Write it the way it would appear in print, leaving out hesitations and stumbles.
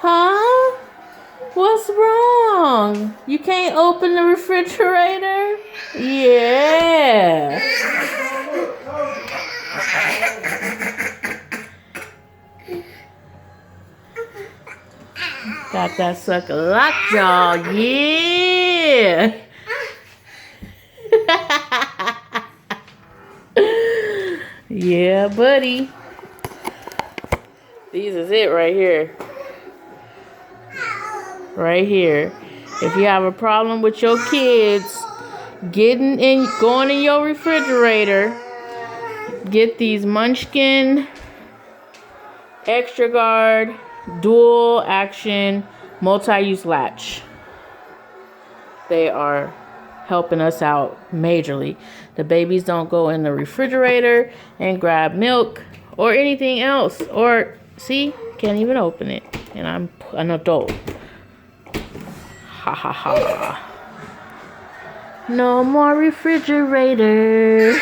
Huh? What's wrong? You can't open the refrigerator? Yeah. Got that sucker locked, y'all. Yeah. Yeah, buddy. These is it right here. Right here. If you have a problem with your kids going in your refrigerator, get these Munchkin Extra Guard dual action multi-use latch. They are helping us out majorly. The babies don't go in the refrigerator and grab milk or anything else. Or see, can't even open it. And I'm an adult. Ha ha ha. No more refrigerator.